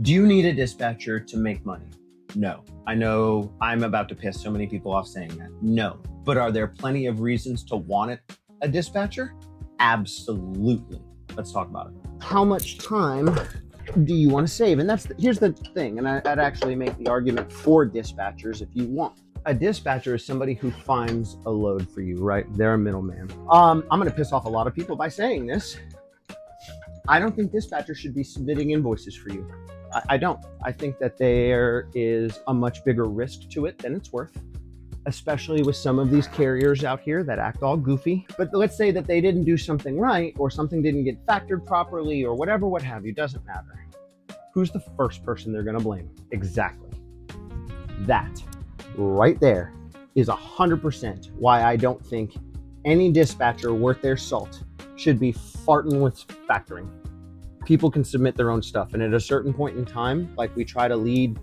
Do you need a dispatcher to make money? No. I know I'm about to piss so many people off saying that. No. But are there plenty of reasons to want a dispatcher? Absolutely. Let's talk about it. How much time do you want to save? And here's the thing, and I'd actually make the argument for dispatchers if you want. A dispatcher is somebody who finds a load for you, right? They're a middleman. I'm going to piss off a lot of people by saying this. I don't think dispatchers should be submitting invoices for you. I don't. I think that there is a much bigger risk to it than it's worth, especially with some of these carriers out here that act all goofy. But let's say that they didn't do something right, or something didn't get factored properly, or whatever, what have you, doesn't matter. Who's the first person they're going to blame? Exactly. That right there is 100% why I don't think any dispatcher worth their salt should be farting with factoring. People can submit their own stuff, and at a certain point in time, like, we try to lead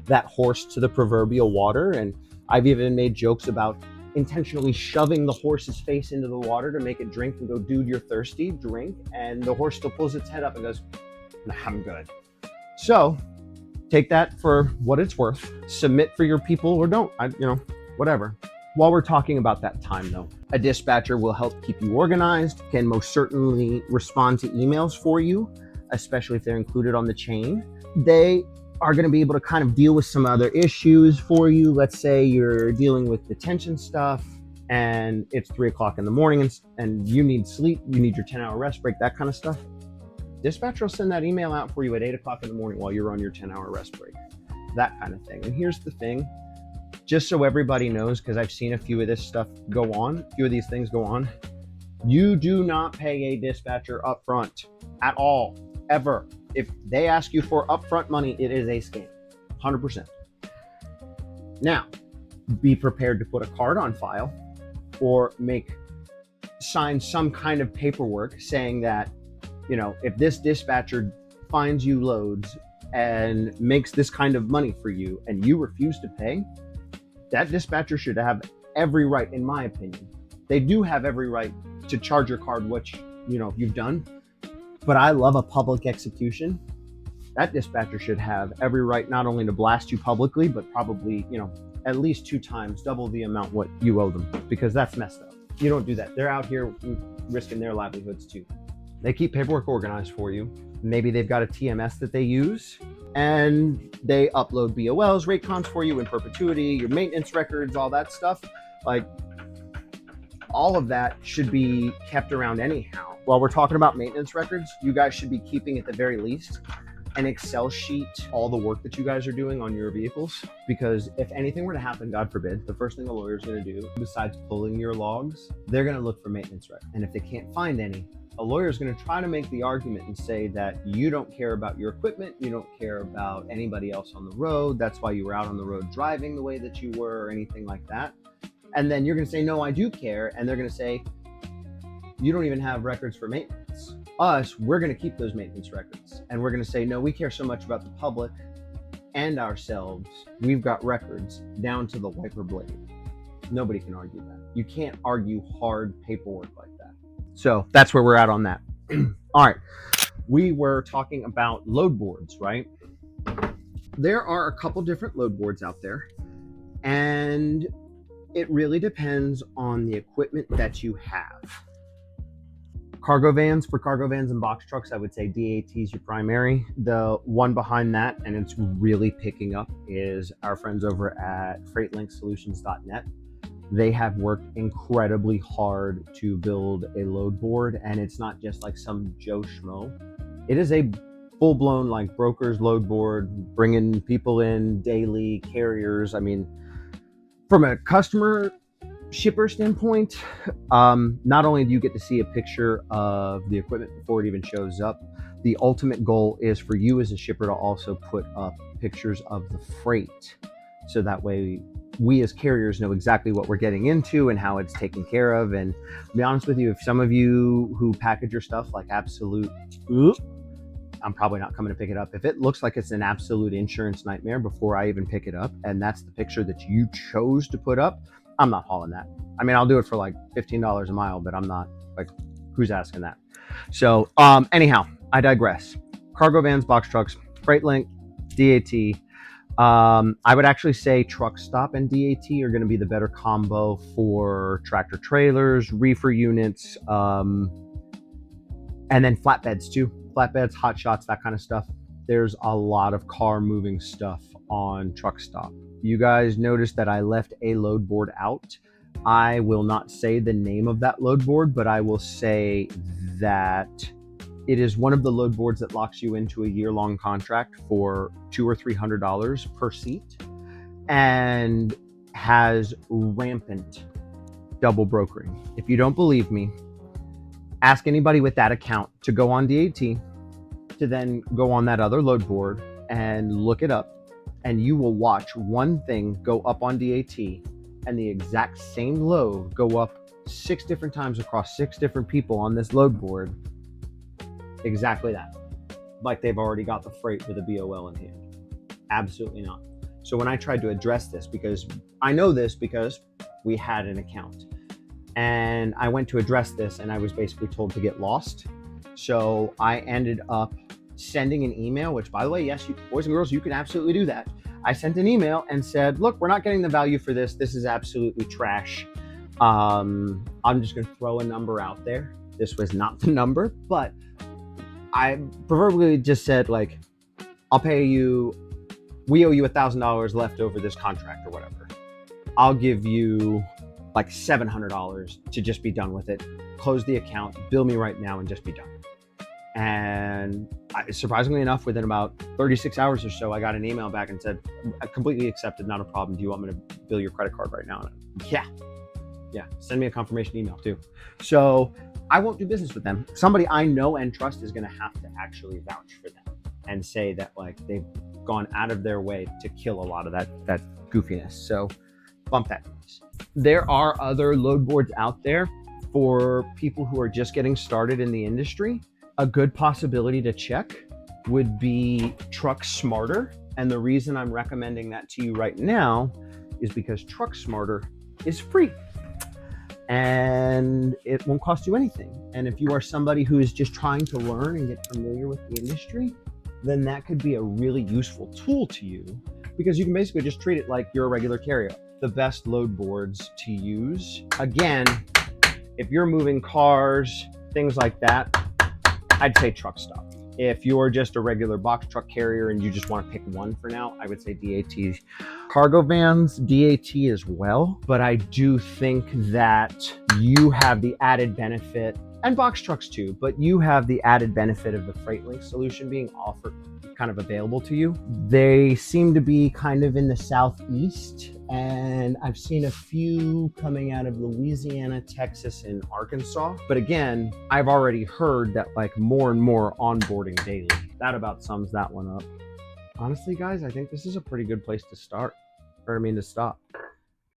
that horse to the proverbial water, and I've even made jokes about intentionally shoving the horse's face into the water to make it drink and go, dude, you're thirsty, drink, and the horse still pulls its head up and goes, nah, I'm good. So take that for what it's worth. Submit for your people or don't, whatever. While we're talking about that time, though, a dispatcher will help keep you organized, can most certainly respond to emails for you, especially if they're included on the chain. They are going to be able to kind of deal with some other issues for you. Let's say you're dealing with detention stuff and it's 3 o'clock in the morning and you need sleep, you need your 10-hour rest break, that kind of stuff. Dispatcher will send that email out for you at 8 o'clock in the morning while you're on your 10-hour rest break, that kind of thing. And here's the thing, just so everybody knows, because I've seen a few of these things go on. You do not pay a dispatcher up front at all, ever. If they ask you for upfront money, it is a scam, 100%. Now, be prepared to put a card on file or sign some kind of paperwork saying that, if this dispatcher finds you loads and makes this kind of money for you and you refuse to pay, that dispatcher should have every right, in my opinion. They do have every right to charge your card, which, you've done. But I love a public execution. That dispatcher should have every right not only to blast you publicly, but probably, at least 2 times double the amount what you owe them, because that's messed up. You don't do that. They're out here risking their livelihoods too. They keep paperwork organized for you. Maybe they've got a TMS that they use, and they upload BOLs, rate cons for you in perpetuity, your maintenance records, all that stuff. Like, all of that should be kept around anyhow. While we're talking about maintenance records, you guys should be keeping, at the very least, an Excel sheet, all the work that you guys are doing on your vehicles. Because if anything were to happen, God forbid, the first thing a lawyer is going to do, besides pulling your logs, they're going to look for maintenance records. And if they can't find any, a lawyer is going to try to make the argument and say that you don't care about your equipment, you don't care about anybody else on the road, that's why you were out on the road driving the way that you were, or anything like that. And then you're going to say, no, I do care. And they're going to say, you don't even have records for maintenance. We're going to keep those maintenance records. And we're going to say, no, we care so much about the public and ourselves. We've got records down to the wiper blade. Nobody can argue that. You can't argue hard paperwork like that. So that's where we're at on that. All right. We were talking about load boards, right? There are a couple different load boards out there, and it really depends on the equipment that you have. For cargo vans and box trucks, I would say DAT is your primary. The one behind that, and it's really picking up, is our friends over at FreightLinkSolutions.net. They have worked incredibly hard to build a load board, and it's not just like some Joe Schmo. It is a full-blown, like, broker's load board, bringing people in daily, carriers. I mean, from a customer shipper standpoint, not only do you get to see a picture of the equipment before it even shows up, the ultimate goal is for you as a shipper to also put up pictures of the freight. So that way we as carriers know exactly what we're getting into and how it's taken care of. And to be honest with you, if some of you who package your stuff like absolute, I'm probably not coming to pick it up. If it looks like it's an absolute insurance nightmare before I even pick it up, and that's the picture that you chose to put up, I'm not hauling that. I mean, I'll do it for like $15 a mile, but I'm not, like, who's asking that? So anyhow, I digress. Cargo vans, box trucks, FreightLink, DAT. I would actually say truck stop and DAT are going to be the better combo for tractor trailers, reefer units, and then flatbeds too. Flatbeds, hot shots, that kind of stuff. There's a lot of car moving stuff on truck stop. You guys noticed that I left a load board out. I will not say the name of that load board, but I will say that it is one of the load boards that locks you into a year-long contract for $200 or $300 per seat and has rampant double brokering. If you don't believe me, ask anybody with that account to go on DAT, to then go on that other load board and look it up, and you will watch one thing go up on DAT and the exact same load go up 6 different times across 6 different people on this load board. Exactly that. Like they've already got the freight with a BOL in hand. Absolutely not. So when I tried to address this, because I know this because we had an account, and I went to address this and I was basically told to get lost. So I ended up sending an email, which by the way, yes, you, boys and girls, you can absolutely do that. I sent an email and said, look, we're not getting the value for this. This is absolutely trash. I'm just going to throw a number out there. This was not the number, but I proverbially just said, like, I'll pay you, we owe you $1,000 left over this contract or whatever. I'll give you like $700 to just be done with it. Close the account, bill me right now, and just be done. And surprisingly enough, within about 36 hours or so, I got an email back and said, completely accepted, not a problem. Do you want me to bill your credit card right now? Yeah, send me a confirmation email too. So I won't do business with them. Somebody I know and trust is going to have to actually vouch for them and say that like they've gone out of their way to kill a lot of that goofiness. So bump that noise. There are other load boards out there for people who are just getting started in the industry. A good possibility to check would be Truck Smarter. And the reason I'm recommending that to you right now is because Truck Smarter is free and it won't cost you anything. And if you are somebody who is just trying to learn and get familiar with the industry, then that could be a really useful tool to you, because you can basically just treat it like you're a regular carrier. The best load boards to use, again, if you're moving cars, things like that, I'd say Truck Stop. If you're just a regular box truck carrier and you just want to pick one for now, I would say DAT. Cargo vans, DAT as well. But I do think that you have the added benefit, and box trucks too, but you have the added benefit of the FreightLink solution being offered, kind of available to you. They seem to be kind of in the Southeast, and I've seen a few coming out of Louisiana, Texas, and Arkansas. But again, I've already heard that like more and more onboarding daily. That about sums that one up. Honestly, guys, I think this is a pretty good place to start, to stop.